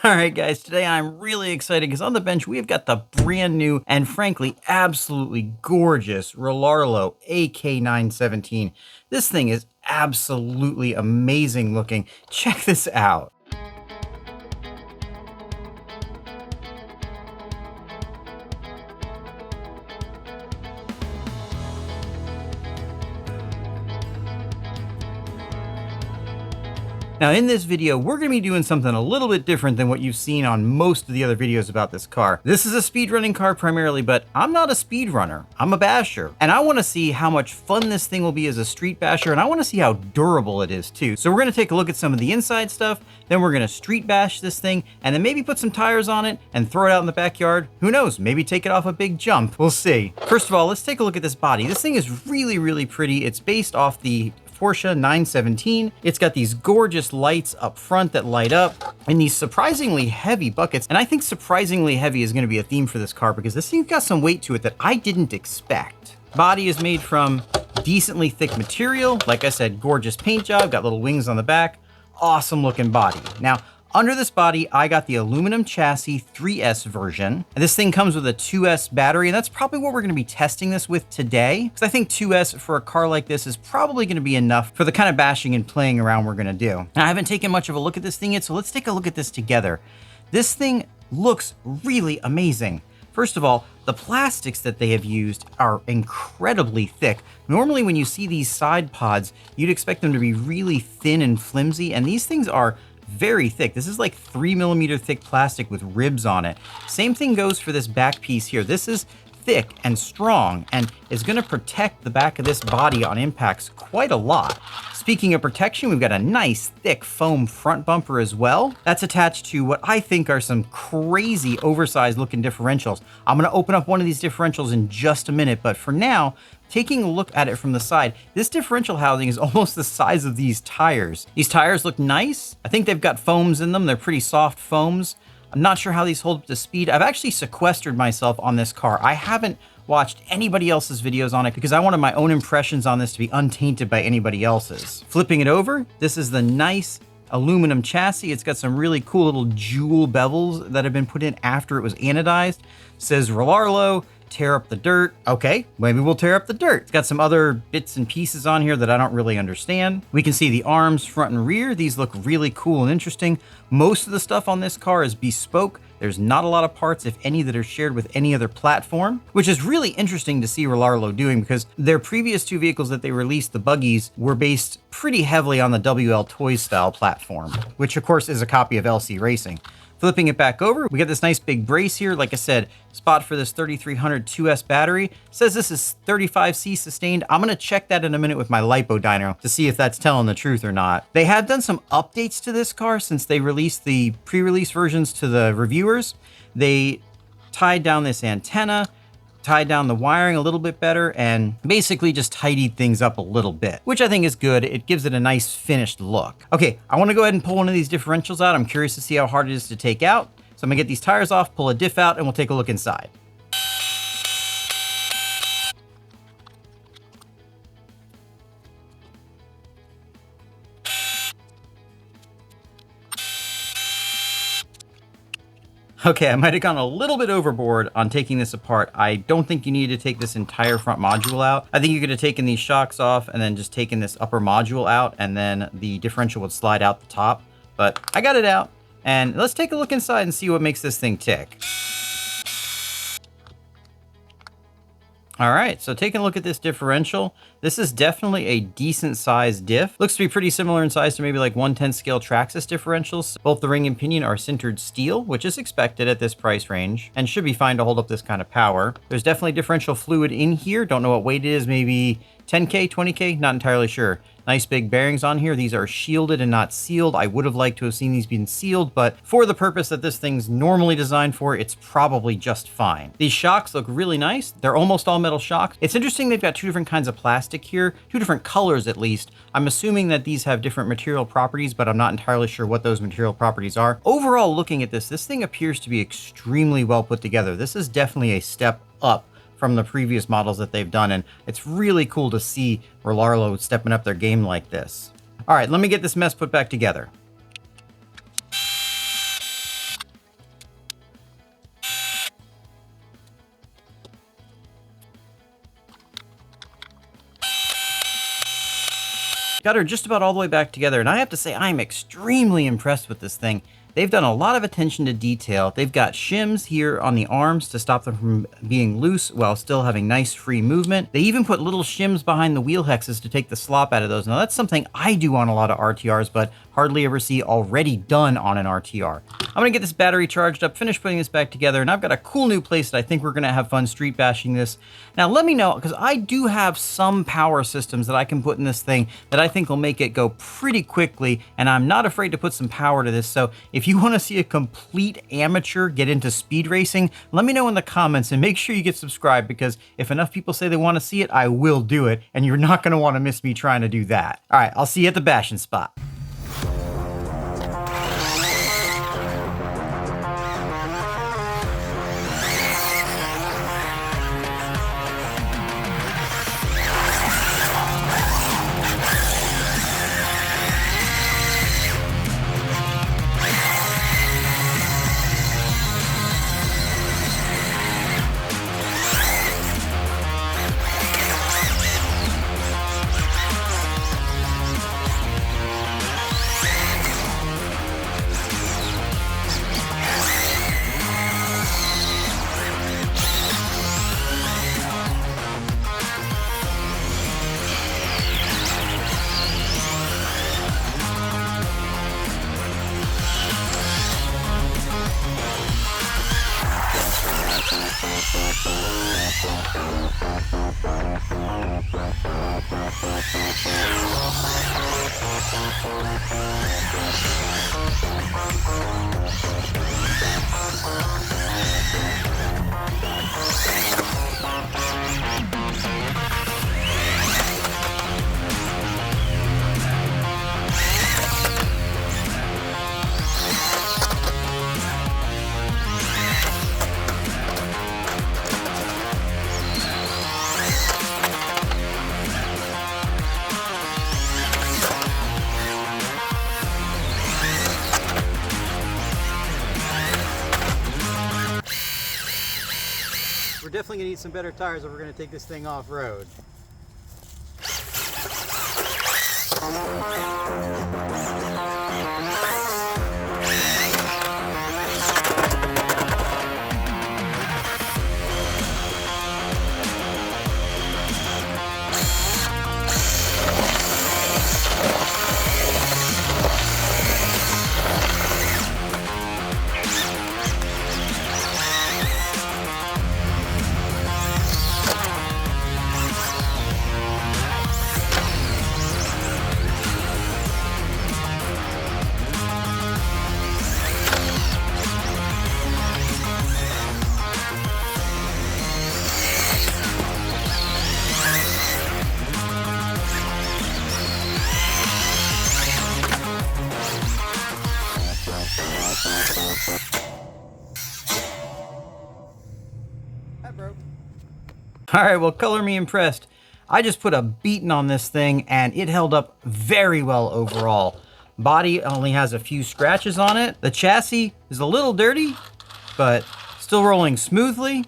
All right, guys, today I'm really excited because on the bench we've got the brand new and frankly absolutely gorgeous Rlaarlo AK-917. This thing is absolutely amazing looking. Check this out. Now in this video, we're gonna be doing something a little bit different than what you've seen on most of the other videos about this car. This is a speedrunning car primarily, but I'm not a speedrunner, I'm a basher. And I wanna see how much fun this thing will be as a street basher, and I wanna see how durable it is too. So we're gonna take a look at some of the inside stuff, then we're gonna street bash this thing, and then maybe put some tires on it and throw it out in the backyard. Who knows, maybe take it off a big jump, we'll see. First of all, let's take a look at this body. This thing is really, really pretty. It's based off the Porsche 917. It's got these gorgeous lights up front that light up and these surprisingly heavy buckets. And I think surprisingly heavy is gonna be a theme for this car because this thing's got some weight to it that I didn't expect. Body is made from decently thick material. Like I said, gorgeous paint job, got little wings on the back, awesome looking body. Now, under this body, I got the aluminum chassis 3S version. And this thing comes with a 2S battery, and that's probably what we're gonna be testing this with today. Because I think 2S for a car like this is probably gonna be enough for the kind of bashing and playing around we're gonna do. Now, I haven't taken much of a look at this thing yet, so let's take a look at this together. This thing looks really amazing. First of all, the plastics that they have used are incredibly thick. Normally when you see these side pods, you'd expect them to be really thin and flimsy, and these things are very thick. This is like 3mm thick plastic with ribs on it. Same thing goes for this back piece here. This is thick and strong and is gonna protect the back of this body on impacts quite a lot. Speaking of protection, we've got a nice thick foam front bumper as well. That's attached to what I think are some crazy oversized looking differentials. I'm gonna open up one of these differentials in just a minute, but for now, taking a look at it from the side, this differential housing is almost the size of these tires. These tires look nice. I think they've got foams in them. They're pretty soft foams. I'm not sure how these hold up to speed. I've actually sequestered myself on this car. I haven't watched anybody else's videos on it because I wanted my own impressions on this to be untainted by anybody else's. Flipping it over, this is the nice aluminum chassis. It's got some really cool little jewel bevels that have been put in after it was anodized. It says Rlaarlo, tear up the dirt. Okay, maybe we'll tear up the dirt. It's got some other bits and pieces on here that I don't really understand. We can see the arms front and rear. These look really cool and interesting. Most of the stuff on this car is bespoke. There's not a lot of parts, if any, that are shared with any other platform, which is really interesting to see Rlaarlo doing because their previous two vehicles that they released, the buggies, were based pretty heavily on the WL Toys style platform, which of course is a copy of LC Racing. Flipping it back over, we got this nice big brace here. Like I said, spot for this 3300 2S battery. It says this is 35C sustained. I'm gonna check that in a minute with my lipo dyno to see if that's telling the truth or not. They have done some updates to this car since they released the pre-release versions to the reviewers. They tied down this antenna, tied down the wiring a little bit better, and basically just tidied things up a little bit, which I think is good. It gives it a nice finished look. Okay, I wanna go ahead and pull one of these differentials out. I'm curious to see how hard it is to take out. So I'm gonna get these tires off, pull a diff out, and we'll take a look inside. Okay, I might have gone a little bit overboard on taking this apart. I don't think you need to take this entire front module out. I think you could have taken these shocks off and then just taken this upper module out, and then the differential would slide out the top. But I got it out, and let's take a look inside and see what makes this thing tick. All right, so taking a look at this differential, this is definitely a decent sized diff. Looks to be pretty similar in size to maybe like 1/10 scale Traxxas differentials. Both the ring and pinion are sintered steel, which is expected at this price range and should be fine to hold up this kind of power. There's definitely differential fluid in here. Don't know what weight it is, maybe 10K, 20K, not entirely sure. Nice big bearings on here. These are shielded and not sealed. I would have liked to have seen these being sealed, but for the purpose that this thing's normally designed for, it's probably just fine. These shocks look really nice. They're almost all metal shocks. It's interesting they've got two different kinds of plastic here, two different colors at least. I'm assuming that these have different material properties, but I'm not entirely sure what those material properties are. Overall, looking at this thing appears to be extremely well put together. This is definitely a step up from the previous models that they've done, and it's really cool to see Rlaarlo stepping up their game like this. All right, let me get this mess put back together. Got her just about all the way back together, and I have to say I'm extremely impressed with this thing. They've done a lot of attention to detail. They've got shims here on the arms to stop them from being loose while still having nice free movement. They even put little shims behind the wheel hexes to take the slop out of those. Now that's something I do on a lot of RTRs, but hardly ever see already done on an RTR. I'm gonna get this battery charged up, finish putting this back together, and I've got a cool new place that I think we're gonna have fun street bashing this. Now let me know, because I do have some power systems that I can put in this thing that I think will make it go pretty quickly, and I'm not afraid to put some power to this. So if you want to see a complete amateur get into speed racing, let me know in the comments, and make sure you get subscribed, because if enough people say they want to see it, I will do it, and you're not going to want to miss me trying to do that. All right, I'll see you at the bashing spot. We're definitely gonna need some better tires if we're gonna take this thing off-road. That broke. All right, well, color me impressed. I just put a beating on this thing and it held up very well overall. Body only has a few scratches on it. The chassis is a little dirty, but still rolling smoothly.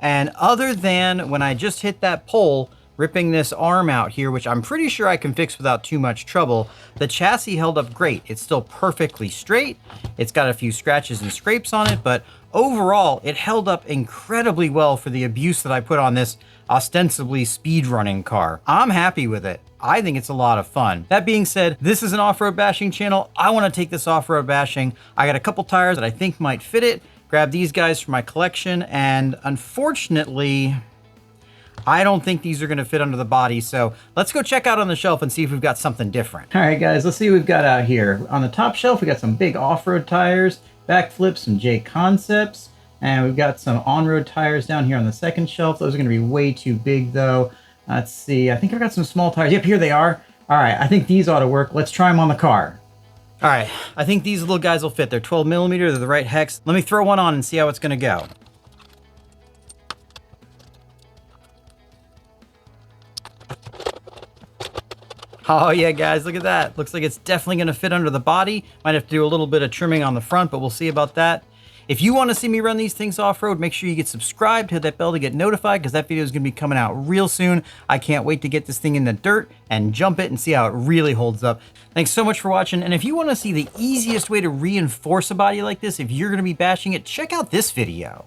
And other than when I just hit that pole, ripping this arm out here, which I'm pretty sure I can fix without too much trouble, the chassis held up great. It's still perfectly straight. It's got a few scratches and scrapes on it, but overall, it held up incredibly well for the abuse that I put on this ostensibly speedrunning car. I'm happy with it. I think it's a lot of fun. That being said, this is an off-road bashing channel. I want to take this off-road bashing. I got a couple tires that I think might fit it. Grab these guys for my collection, and unfortunately, I don't think these are going to fit under the body, so let's go check out on the shelf and see if we've got something different. All right, guys, let's see what we've got out here. On the top shelf, we got some big off-road tires, backflips, some J Concepts, and we've got some on-road tires down here on the second shelf. Those are going to be way too big, though. Let's see. I think I've got some small tires. Yep, here they are. All right, I think these ought to work. Let's try them on the car. All right, I think these little guys will fit. They're 12 millimeter, they're the right hex. Let me throw one on and see how it's going to go. Oh yeah, guys, look at that. Looks like it's definitely gonna fit under the body. Might have to do a little bit of trimming on the front, but we'll see about that. If you want to see me run these things off-road, make sure you get subscribed, hit that bell to get notified, because that video is going to be coming out real soon. I can't wait to get this thing in the dirt and jump it and see how it really holds up. Thanks so much for watching, and if you want to see the easiest way to reinforce a body like this, if you're going to be bashing it, check out this video.